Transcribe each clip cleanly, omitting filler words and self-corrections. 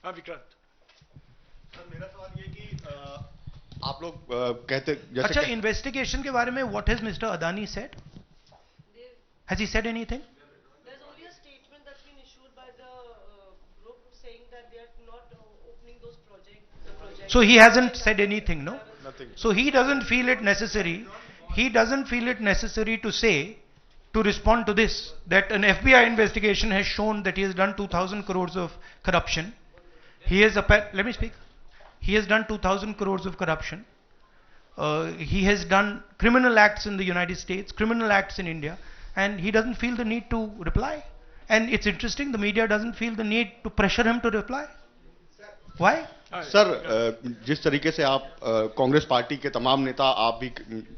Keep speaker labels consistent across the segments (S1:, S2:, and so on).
S1: हाँ विक्रांत,
S2: मेरा सवाल ये कि आप लोग कहते जैसे
S3: अच्छा, इन्वेस्टिगेशन के बारे में what has mister Adani said? Has he said anything?
S4: There's only a statement that's been issued by the group saying that they are not opening those projects.
S3: So he hasn't said anything, no?
S2: Nothing.
S3: So he doesn't feel it necessary. He doesn't feel it necessary to say, to respond to this, that an FBI investigation has shown that he has done 2,000 crores of corruption. He has, let me speak. He has done 2,000 crores of corruption. He has done criminal acts in the United States, criminal acts in India, and he doesn't feel the need to reply. And it's interesting, the media doesn't feel the need to pressure him to reply. Why?
S2: Sir, जिस तरीके से आप Congress party के तमाम नेता, आप भी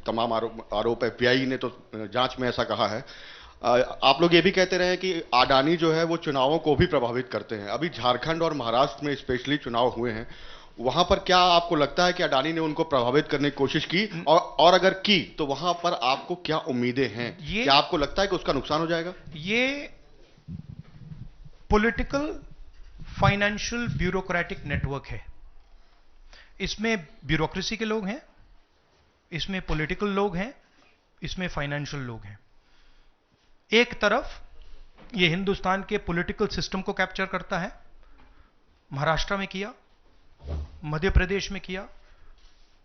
S2: तमाम आरोप एफबीआई ने तो जांच में ऐसा कहा है, आप लोग ये भी कहते रहे कि अडानी जो है वो चुनावों को भी प्रभावित करते हैं। अभी झारखंड और महाराष्ट्र में स्पेशली चुनाव हुए हैं, वहां पर क्या आपको लगता है कि अडानी ने उनको प्रभावित करने की कोशिश की, और अगर की तो वहां पर आपको क्या उम्मीदें हैं? क्या आपको लगता है कि उसका नुकसान हो जाएगा?
S3: ये पॉलिटिकल फाइनेंशियल ब्यूरोक्रेटिक नेटवर्क है। इसमें ब्यूरोक्रेसी के लोग हैं, इसमें पॉलिटिकल लोग हैं, इसमें फाइनेंशियल लोग हैं। एक तरफ ये हिंदुस्तान के पॉलिटिकल सिस्टम को कैप्चर करता है, महाराष्ट्र में किया, मध्य प्रदेश में किया,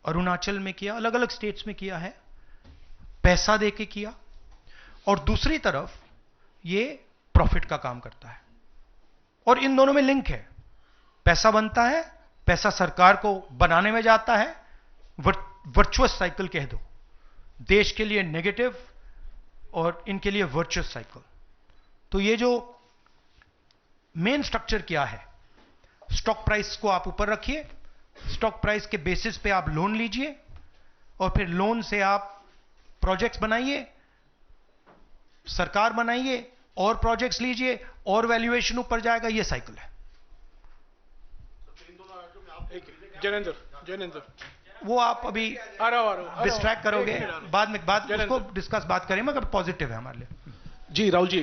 S3: अरुणाचल में किया, अलग अलग स्टेट्स में किया है, पैसा देके किया, और दूसरी तरफ ये प्रॉफिट का काम करता है। और इन दोनों में लिंक है, पैसा बनता है, पैसा सरकार को बनाने में जाता है, वर्चुअस साइकिल कह दो, देश के लिए नेगेटिव और इनके लिए वर्चुअस साइकिल। तो ये जो मेन स्ट्रक्चर क्या है, स्टॉक प्राइस को आप ऊपर रखिए, स्टॉक प्राइस के बेसिस पे आप लोन लीजिए, और फिर लोन से आप प्रोजेक्ट्स बनाइए, सरकार बनाइए, और प्रोजेक्ट्स लीजिए, और वैल्यूएशन ऊपर जाएगा, ये साइकिल है।
S1: जैनेंद्र,
S3: वो आप अभी
S1: आ रहा
S3: डिस्ट्रैक्ट करोगे, बाद में उसको डिस्कस बात करें, मगर पॉजिटिव है हमारे लिए।
S5: जी राहुल जी,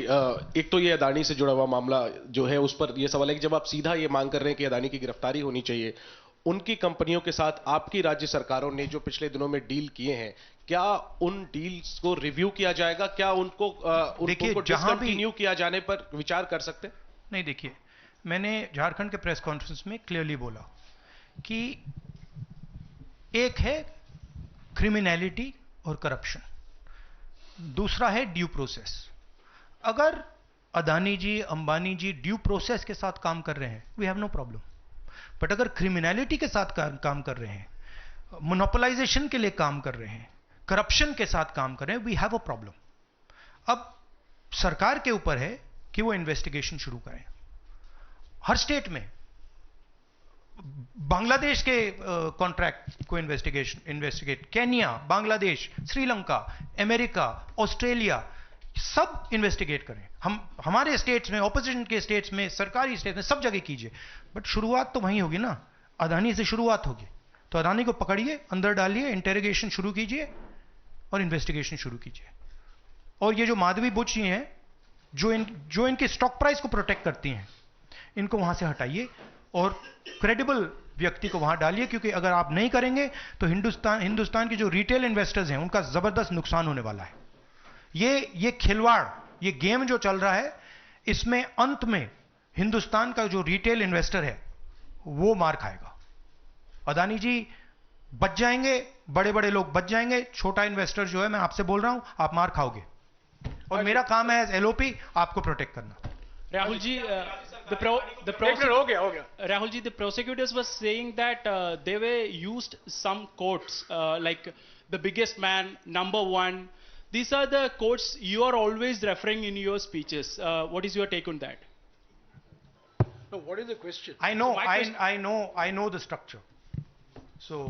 S5: एक तो ये अदानी से जुड़ा हुआ मामला जो है, उस पर ये सवाल है कि जब आप सीधा ये मांग कर रहे हैं कि अदानी की गिरफ्तारी होनी चाहिए, उनकी कंपनियों के साथ आपकी राज्य सरकारों ने जो पिछले दिनों में डील किए हैं, क्या उन डील्स को रिव्यू किया जाएगा? क्या उनको डिसकंटिन्यू किया जाने पर विचार कर सकते हैं?
S3: नहीं, देखिए, मैंने झारखंड के प्रेस कॉन्फ्रेंस में क्लियरली बोला कि एक है क्रिमिनलिटी और करप्शन, दूसरा है ड्यू प्रोसेस। अगर अदानी जी, अंबानी जी ड्यू प्रोसेस के साथ काम कर रहे हैं, we have no problem. But अगर क्रिमिनलिटी के साथ काम कर रहे हैं, मोनोपोलाइजेशन के लिए काम कर रहे हैं, करप्शन के साथ काम कर रहे हैं, वी हैव अ प्रॉब्लम। अब सरकार के ऊपर है कि वो इन्वेस्टिगेशन शुरू करें। हर स्टेट में बांग्लादेश के कॉन्ट्रैक्ट को investigate, Kenya, Bangladesh, Sri Lanka, America, Australia, सब इन्वेस्टिगेट करें। हमारे स्टेट्स में, ऑपोजिशन के स्टेट्स में, सरकारी स्टेट्स में, सब जगह कीजिए। बट शुरुआत तो वहीं होगी ना, अदानी से शुरुआत होगी। तो अदानी को पकड़िए, अंदर डालिए, इंटेरोगेशन शुरू कीजिए और इन्वेस्टिगेशन शुरू कीजिए। और ये जो माधवी बुच जी हैं, जो इनके स्टॉक प्राइस को प्रोटेक्ट करती हैं, इनको वहां से हटाइए और क्रेडिबल व्यक्ति को वहां डालिए, क्योंकि अगर आप नहीं करेंगे तो हिंदुस्तान के जो रिटेल इन्वेस्टर्स हैं, उनका जबरदस्त नुकसान होने वाला है। ये खिलवाड़, ये गेम जो चल रहा है, इसमें अंत में हिंदुस्तान का जो रिटेल इन्वेस्टर है वो मार खाएगा। अदानी जी बच जाएंगे, बड़े बड़े लोग बच जाएंगे, छोटा इन्वेस्टर जो है, मैं आपसे बोल रहा हूं, आप मार खाओगे। और मेरा काम है एज एलओपी आपको प्रोटेक्ट करना।
S6: Rahul ji, Rahul ji, the prosecutors were saying that they were used some quotes like the biggest man, number one. These are the quotes you are always referring in your speeches. What is your take on that?
S1: No, what is the question?
S3: I know the structure. So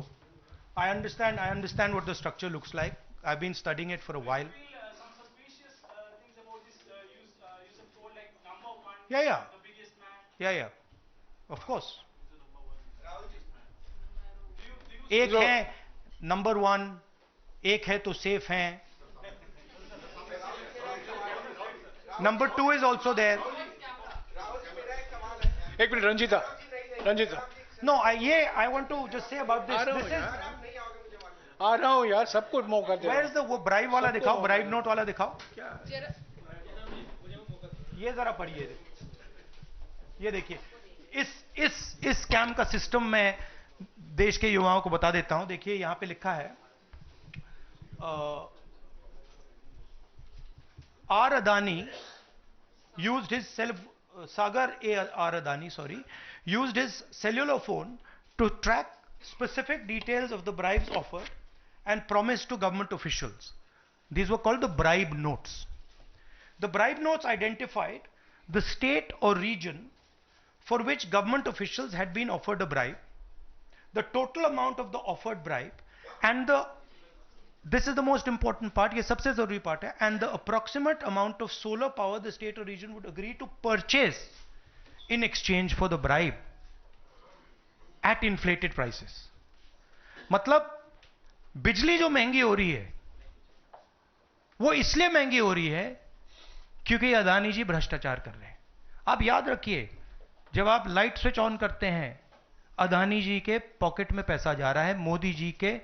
S3: I understand what the structure looks like. I've been studying it for a while.
S6: Some suspicious things about this use of quote like number one.
S3: Yeah.
S6: The biggest man.
S3: Yeah. Of course.
S6: Do you
S3: एक है number one, एक है तो safe हैं, number two is also there.
S1: एक minute Ranjita, Ranjit
S3: No, I want to just say about this.
S1: आ रहा हूँ
S3: This is,
S1: यार, आ रहा हूँ यार, सबको मौका दे
S3: where is the वो ब्राइब वाला दिखाओ, ब्राइब नोट वाला दिखाओ. ये जरा पढ़िए, ये देखिए, इस स्कैम का सिस्टम मैं देश के युवाओं को बता देता हूं. देखिए यहां पे लिखा है R Adani used his Sagar R. Adani, used his cellular phone to track specific details of the bribes offered and promised to government officials. These were called the bribe notes. The bribe notes identified the state or region for which government officials had been offered a bribe, the total amount of the offered bribe, and this is the most important part, ये सबसे जरूरी part है, and the approximate amount of solar power the state or region would agree to purchase in exchange for the bribe at inflated prices. मतलब बिजली जो महंगी हो रही है वो इसलिए महंगी हो रही है क्योंकि अदानी जी भ्रष्टाचार कर रहे हैं. आप याद रखिए, जब आप लाइट स्विच ऑन करते हैं अदानी जी के पॉकेट में पैसा जा रहा है, मोदी जी के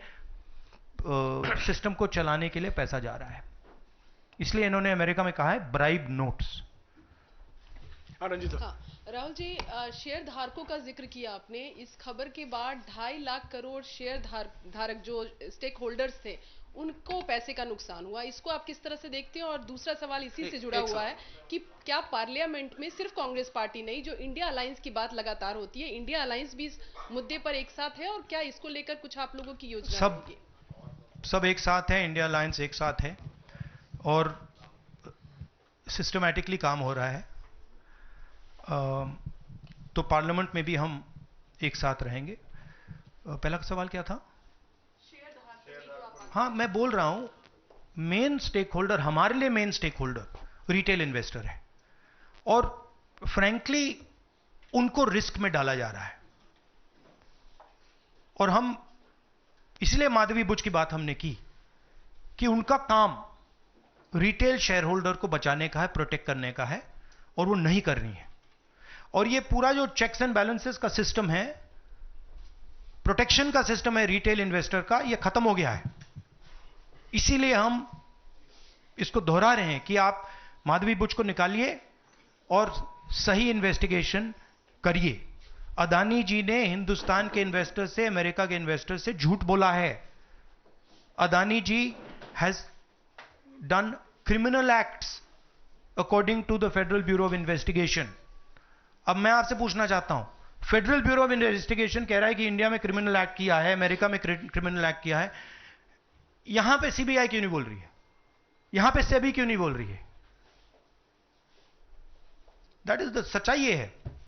S3: सिस्टम को चलाने के लिए पैसा जा रहा है. इसलिए इन्होंने अमेरिका में कहा है bribe notes.
S1: Ranjit
S7: Rahul ji, share धारकों का जिक्र किया आपने. इस खबर के बाद 2.5 लाख करोड़ शेयर धारक जो स्टेक होल्डर्स थे उनको पैसे का नुकसान हुआ. इसको आप किस तरह से देखते हैं? और दूसरा सवाल इसी से जुड़ा हुआ है कि क्या पार्लियामेंट में सिर्फ कांग्रेस पार्टी नहीं, जो इंडिया अलायंस की बात लगातार होती है, इंडिया अलायंस भी इस मुद्दे पर एक साथ है? और क्या इसको लेकर कुछ आप लोगों की योजना होगी?
S3: सब एक साथ है, इंडिया अलायंस एक साथ है और सिस्टमैटिकली काम हो रहा है. तो पार्लियामेंट में भी हम एक साथ रहेंगे. पहला सवाल क्या था? हाँ, मैं बोल रहा हूं, मेन स्टेक होल्डर, हमारे लिए main stakeholder retail investor है और फ्रैंकली उनको रिस्क में डाला जा रहा है. और हम इसलिए माधवी बुच की बात हमने की कि उनका काम रिटेल शेयर होल्डर को बचाने का है, प्रोटेक्ट करने का है, और वो नहीं कर रही है. और ये पूरा जो चेक्स एंड बैलेंसेस का सिस्टम है, प्रोटेक्शन का सिस्टम है रिटेल इन्वेस्टर का, ये खत्म हो गया है. इसीलिए हम इसको दोहरा रहे हैं कि आप माधवी बुच को निकालिए और सही इन्वेस्टिगेशन करिए. अदानी जी ने हिंदुस्तान के इन्वेस्टर से, अमेरिका के इन्वेस्टर से झूठ बोला है. Adani ji has done criminal acts according to the Federal Bureau of Investigation. अब मैं आपसे पूछना चाहता हूं, फेडरल ब्यूरो ऑफ इन्वेस्टिगेशन कह रहा है कि इंडिया में क्रिमिनल एक्ट किया है, अमेरिका में क्रिमिनल एक्ट किया है, यहां पे सीबीआई क्यों नहीं बोल रही है? यहां पे सेबी क्यों नहीं बोल रही है? दैट इज द सच्चाई ये है.